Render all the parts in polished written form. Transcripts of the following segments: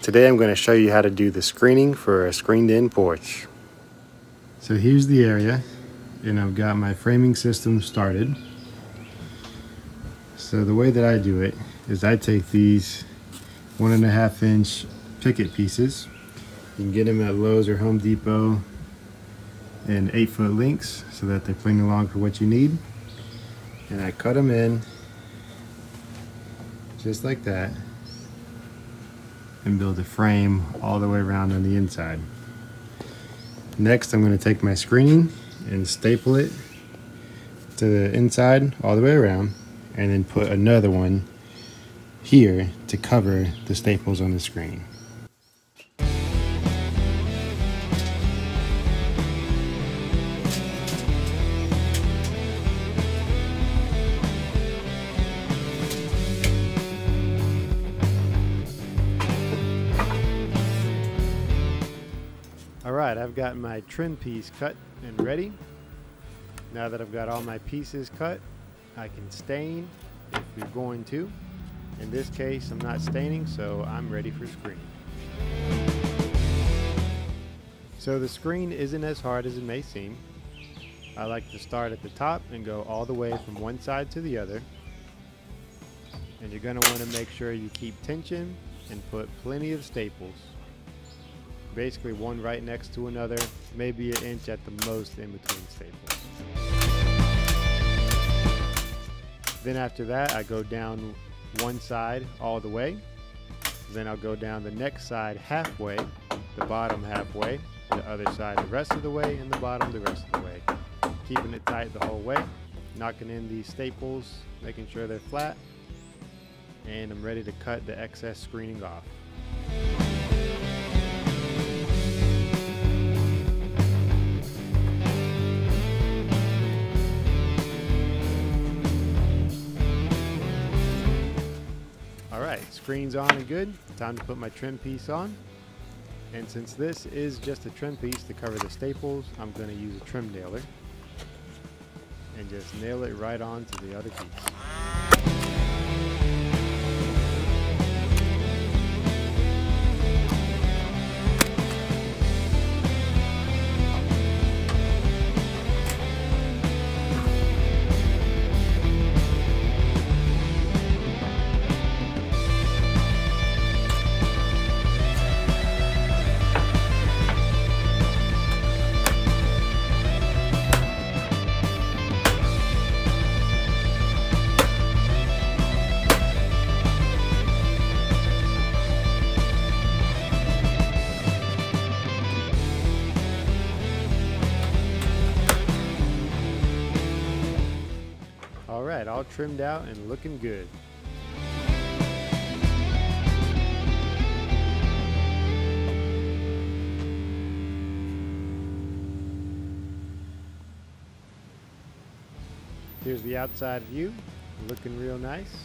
Today I'm going to show you how to do the screening for a screened-in porch. So here's the area, and I've got my framing system started. So the way that I do it is I take these 1.5 inch picket pieces. You can get them at Lowe's or Home Depot in 8-foot lengths so that they fling along for what you need. And I cut them in just like that and build a frame all the way around on the inside. Next, I'm going to take my screening and staple it to the inside all the way around, and then put another one here to cover the staples on the screen. Alright, I've got my trim piece cut and ready. Now that I've got all my pieces cut, I can stain if you're going to. In this case, I'm not staining, so I'm ready for screening. So the screen isn't as hard as it may seem. I like to start at the top and go all the way from one side to the other. And you're going to want to make sure you keep tension and put plenty of staples. Basically one right next to another, maybe 1 inch at the most in between staples. Then after that, I go down one side all the way. Then I'll go down the next side halfway, the bottom halfway, the other side the rest of the way, and the bottom the rest of the way. Keeping it tight the whole way, knocking in these staples, making sure they're flat, and I'm ready to cut the excess screening off. Alright, screen's on and good. Time to put my trim piece on. And since this is just a trim piece to cover the staples, I'm going to use a trim nailer and just nail it right on to the other piece. Alright, all trimmed out and looking good. Here's the outside view, looking real nice.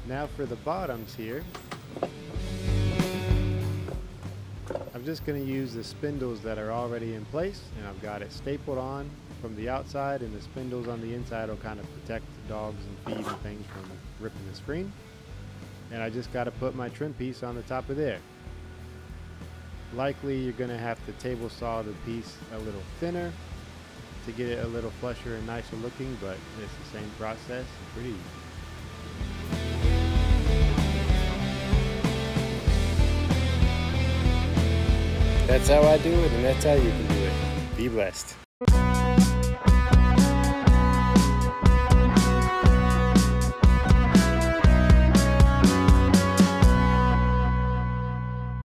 Now for the bottoms here, I'm just going to use the spindles that are already in place, and I've got it stapled on from the outside, and the spindles on the inside will kind of protect the dogs and feed and things from ripping the screen. And I just got to put my trim piece on the top of there. Likely you're going to have to table saw the piece a little thinner to get it a little flusher and nicer looking, but it's the same process and pretty easy. That's how I do it, and that's how you can do it. Be blessed.